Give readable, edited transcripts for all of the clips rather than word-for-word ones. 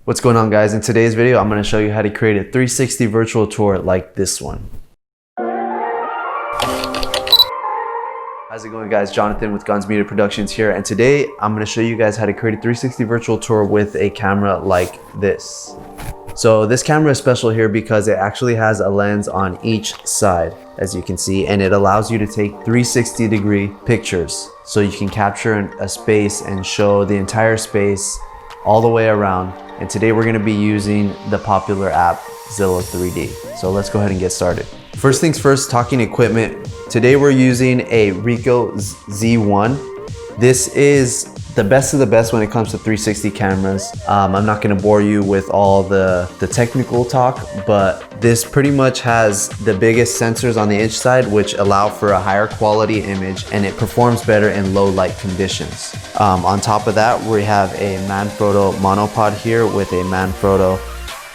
What's going on, guys? In today's video, I'm going to show you how to create a 360 virtual tour like this one. How's it going, guys? Jonathan with Gonz Media Productions here, and today I'm going to show you guys how to create a 360 virtual tour with a camera like this. So this camera is special here because it actually has a lens on each side, as you can see, and it allows you to take 360-degree pictures. So you can capture a space and show the entire space all the way around. And today we're gonna be using the popular app Zillow 3D. So let's go ahead and get started. First things first, talking equipment. Today we're using a Ricoh Z1. This is the best of the best when it comes to 360 cameras. I'm not gonna bore you with all the technical talk, but this pretty much has the biggest sensors on the inch side, which allow for a higher quality image, and it performs better in low light conditions. On top of that, we have a Manfrotto monopod here with a Manfrotto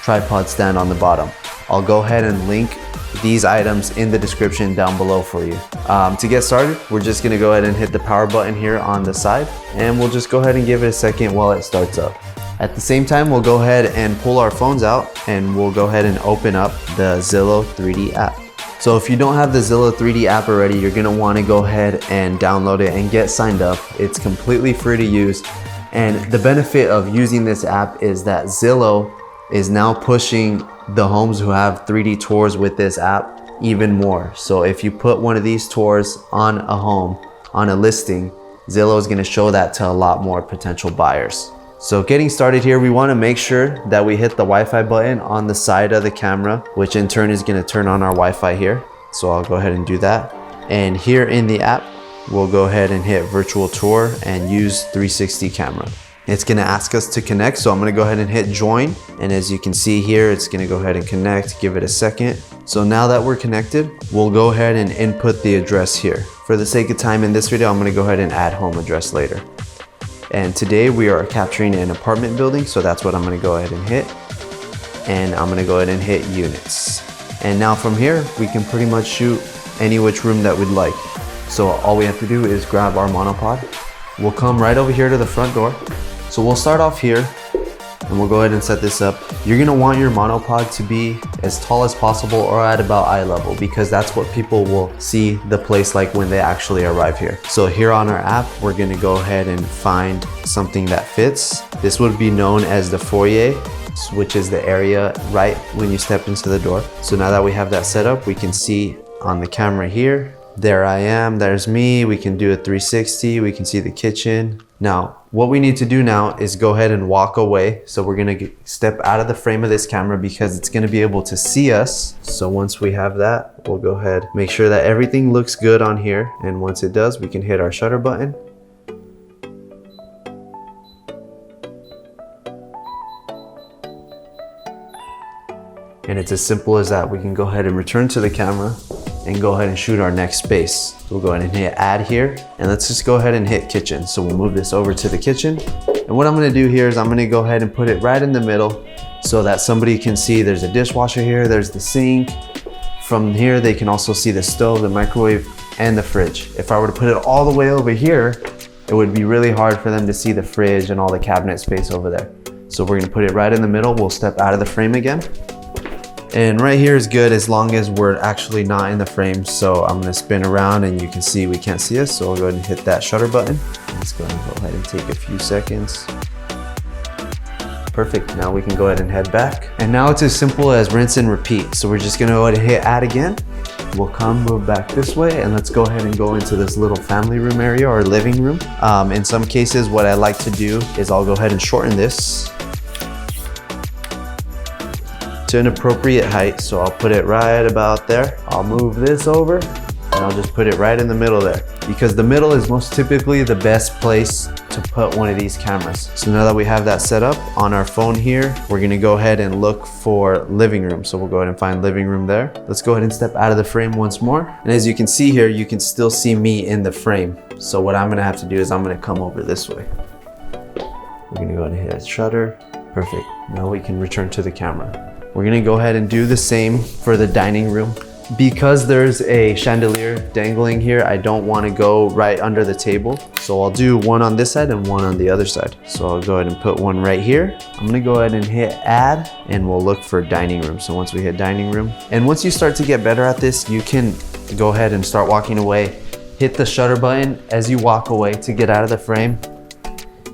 tripod stand on the bottom. I'll go ahead and link these items in the description down below for you. To get started, we're just gonna go ahead and hit the power button here on the side, and we'll just go ahead and give it a second while it starts up. At the same time, we'll go ahead and pull our phones out, and we'll go ahead and open up the Zillow 3D app. So if you don't have the Zillow 3D app already, you're gonna wanna go ahead and download it and get signed up. It's completely free to use. And the benefit of using this app is that Zillow is now pushing the homes who have 3D tours with this app even more. So if you put one of these tours on a home, on a listing, Zillow is gonna show that to a lot more potential buyers. So getting started here, we wanna make sure that we hit the Wi-Fi button on the side of the camera, which in turn is gonna turn on our Wi-Fi here. So I'll go ahead and do that. And here in the app, we'll go ahead and hit virtual tour and use 360 camera. It's gonna ask us to connect, so I'm gonna go ahead and hit join. And as you can see here, it's gonna go ahead and connect, give it a second. So now that we're connected, we'll go ahead and input the address here. For the sake of time in this video, I'm gonna go ahead and add home address later. And today we are capturing an apartment building, so that's what I'm gonna go ahead and hit. And I'm gonna go ahead and hit units. And now from here, we can pretty much shoot any which room that we'd like. So all we have to do is grab our monopod. We'll come right over here to the front door. So we'll start off here and we'll go ahead and set this up. You're gonna want your monopod to be as tall as possible or at about eye level, because that's what people will see the place like when they actually arrive here. So here on our app, we're gonna go ahead and find something that fits. This would be known as the foyer, which is the area right when you step into the door. So now that we have that set up, we can see on the camera here, there I am, there's me. We can do a 360, we can see the kitchen. Now, what we need to do now is go ahead and walk away. So we're gonna step out of the frame of this camera because it's gonna be able to see us. So once we have that, we'll go ahead, make sure that everything looks good on here. And once it does, we can hit our shutter button. And it's as simple as that. We can go ahead and return to the camera and go ahead and shoot our next space. We'll go ahead and hit add here, and let's just go ahead and hit kitchen. So we'll move this over to the kitchen. And what I'm gonna do here is I'm gonna go ahead and put it right in the middle so that somebody can see there's a dishwasher here, there's the sink. From here, they can also see the stove, the microwave, and the fridge. If I were to put it all the way over here, it would be really hard for them to see the fridge and all the cabinet space over there. So we're gonna put it right in the middle. We'll step out of the frame again. And right here is good as long as we're actually not in the frame. So I'm gonna spin around and you can see we can't see us. So I'll go ahead and hit that shutter button. Let's go ahead and take a few seconds. Perfect, now we can go ahead and head back. And now it's as simple as rinse and repeat. So we're just gonna go ahead and hit add again. We'll move back this way, and let's go ahead and go into this little family room area or living room. In some cases, what I like to do is I'll go ahead and shorten this to an appropriate height. So I'll put it right about there. I'll move this over and I'll just put it right in the middle there, because the middle is most typically the best place to put one of these cameras. So now that we have that set up on our phone here, we're gonna go ahead and look for living room. So we'll go ahead and find living room there. Let's go ahead and step out of the frame once more. And as you can see here, you can still see me in the frame. So what I'm gonna have to do is I'm gonna come over this way. We're gonna go ahead and hit shutter. Perfect, now we can return to the camera. We're gonna go ahead and do the same for the dining room. Because there's a chandelier dangling here, I don't want to go right under the table. So I'll do one on this side and one on the other side. So I'll go ahead and put one right here. I'm gonna go ahead and hit add, and we'll look for dining room. So once we hit dining room, and once you start to get better at this, you can go ahead and start walking away. Hit the shutter button as you walk away to get out of the frame.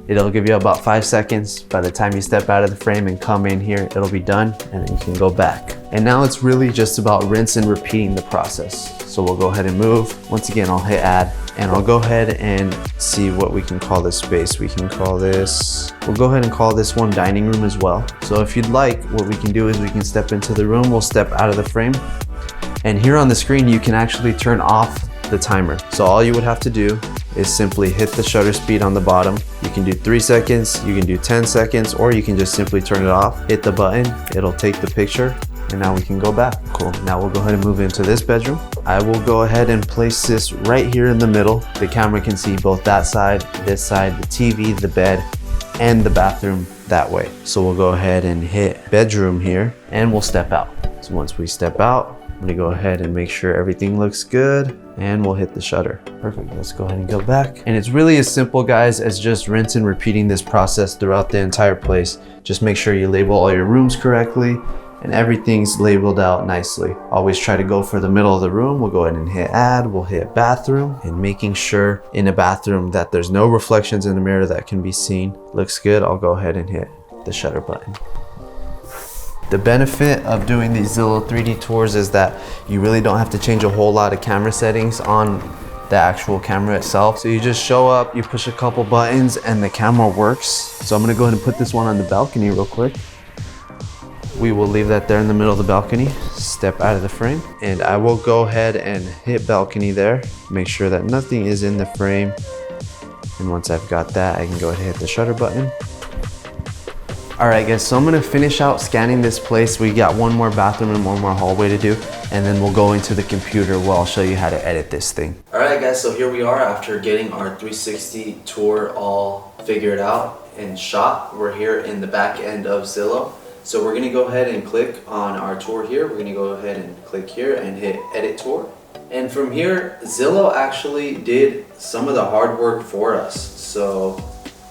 It'll give you about 5 seconds. By the time you step out of the frame and come in here, it'll be done, and then you can go back. And now it's really just about rinse and repeating the process. So we'll go ahead and move. Once again, I'll hit add, and I'll go ahead and see what we can call this space. We can call this, we'll go ahead and call this one dining room as well. So if you'd like, what we can do is we can step into the room, we'll step out of the frame. And here on the screen, you can actually turn off the timer. So all you would have to do is simply hit the shutter speed on the bottom. You can do 3 seconds, you can do 10 seconds, or you can just simply turn it off. Hit the button, it'll take the picture, and now we can go back. Cool, now we'll go ahead and move into this bedroom. I will go ahead and place this right here in the middle. The camera can see both that side, this side, the TV, the bed, and the bathroom that way. So we'll go ahead and hit bedroom here, and we'll step out. So once we step out, I'm gonna go ahead and make sure everything looks good, and we'll hit the shutter. Perfect, let's go ahead and go back. And it's really as simple, guys, as just rinse and repeating this process throughout the entire place. Just make sure you label all your rooms correctly, and everything's labeled out nicely. Always try to go for the middle of the room. We'll go ahead and hit add, we'll hit bathroom, and making sure in a bathroom that there's no reflections in the mirror that can be seen. Looks good, I'll go ahead and hit the shutter button. The benefit of doing these Zillow 3D tours is that you really don't have to change a whole lot of camera settings on the actual camera itself. So you just show up, you push a couple buttons, and the camera works. So I'm gonna go ahead and put this one on the balcony real quick. We will leave that there in the middle of the balcony, step out of the frame, and I will go ahead and hit balcony there. Make sure that nothing is in the frame. And once I've got that, I can go ahead and hit the shutter button. All right, guys, so I'm gonna finish out scanning this place. We got one more bathroom and one more hallway to do, and then we'll go into the computer where I'll show you how to edit this thing. All right, guys, so here we are after getting our 360 tour all figured out and shot. We're here in the back end of Zillow. So we're gonna go ahead and click on our tour here. We're gonna go ahead and click here and hit edit tour. And from here, Zillow actually did some of the hard work for us. So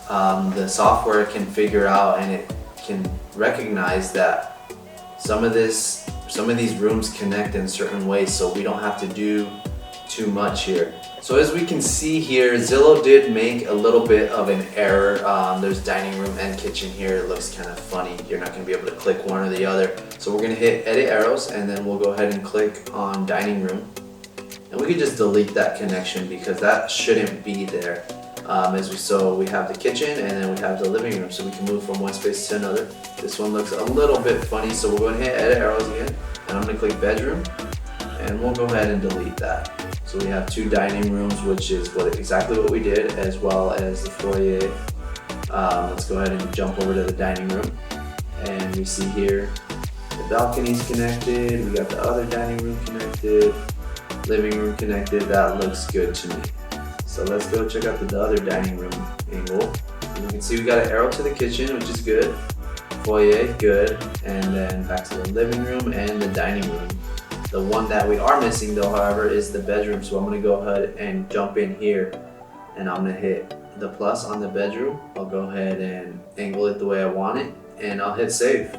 the software can figure out and it can recognize that some of these rooms connect in certain ways, so we don't have to do too much here. So as we can see here, Zillow did make a little bit of an error. There's dining room and kitchen here. It looks kind of funny. You're not going to be able to click one or the other. So we're going to hit edit arrows, and then we'll go ahead and click on dining room. And we can just delete that connection because that shouldn't be there. So we have the kitchen and then we have the living room, so we can move from one space to another. This one looks a little bit funny, so we'll go ahead and hit edit arrows again, and I'm going to click bedroom, and we'll go ahead and delete that. So we have 2 dining rooms, which is exactly what we did, as well as the foyer. Let's go ahead and jump over to the dining room, and we see here the balcony's connected, we got the other dining room connected, living room connected. That looks good to me. So let's go check out the other dining room angle. And you can see we got an arrow to the kitchen, which is good. Foyer, good. And then back to the living room and the dining room. The one that we are missing though, however, is the bedroom. So I'm gonna go ahead and jump in here, and I'm gonna hit the plus on the bedroom. I'll go ahead and angle it the way I want it, and I'll hit save.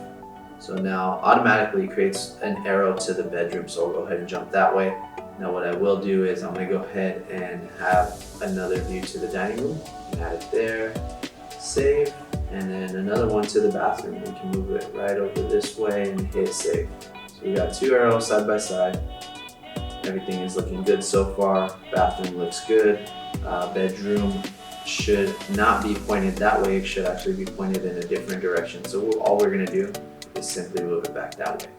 So now automatically it creates an arrow to the bedroom. So I'll go ahead and jump that way. Now what I will do is I'm gonna go ahead and have another view to the dining room, and add it there, save, and then another one to the bathroom. We can move it right over this way and hit save. So we got 2 arrows side by side. Everything is looking good so far. Bathroom looks good. Bedroom should not be pointed that way. It should actually be pointed in a different direction. So all we're gonna do is simply move it back that way.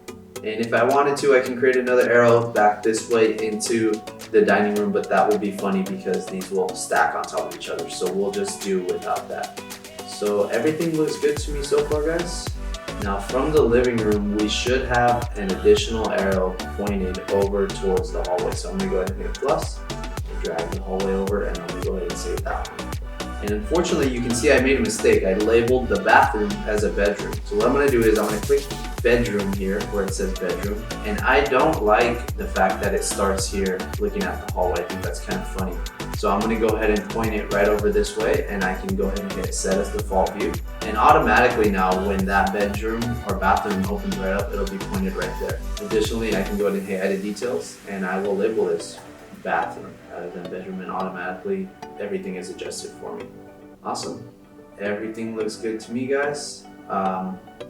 And if I wanted to, I can create another arrow back this way into the dining room, but that would be funny because these will stack on top of each other. So we'll just do without that. So everything looks good to me so far, guys. Now from the living room, we should have an additional arrow pointed over towards the hallway. So I'm gonna go ahead and hit plus, and drag the hallway over, and I'm gonna go ahead and save that one. And unfortunately, you can see I made a mistake. I labeled the bathroom as a bedroom. So what I'm gonna do is I'm gonna click bedroom here where it says bedroom. And I don't like the fact that it starts here looking at the hallway. I think that's kind of funny. So I'm gonna go ahead and point it right over this way, and I can go ahead and hit set as default view. And automatically now when that bedroom or bathroom opens right up, it'll be pointed right there. Additionally, I can go ahead and hit edit details, and I will label this bathroom rather than bedroom, and automatically everything is adjusted for me. Awesome. Everything looks good to me, guys.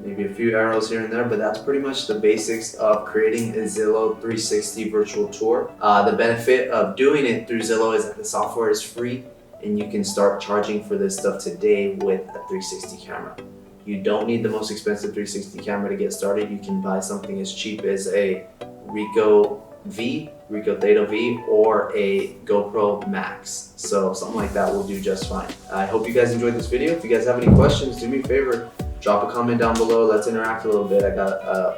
Maybe a few arrows here and there, but that's pretty much the basics of creating a Zillow 360 virtual tour. The benefit of doing it through Zillow is that the software is free and you can start charging for this stuff today with a 360 camera. You don't need the most expensive 360 camera to get started. You can buy something as cheap as a Ricoh Theta V, or a GoPro Max. So something like that will do just fine. I hope you guys enjoyed this video. If you guys have any questions, do me a favor, drop a comment down below. Let's interact a little bit. I got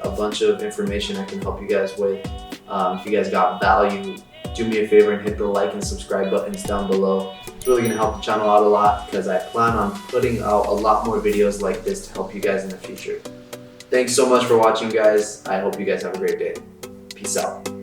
a bunch of information I can help you guys with. If you guys got value, do me a favor and hit the like and subscribe buttons down below. It's really gonna help the channel out a lot because I plan on putting out a lot more videos like this to help you guys in the future. Thanks so much for watching, guys. I hope you guys have a great day. Peace out.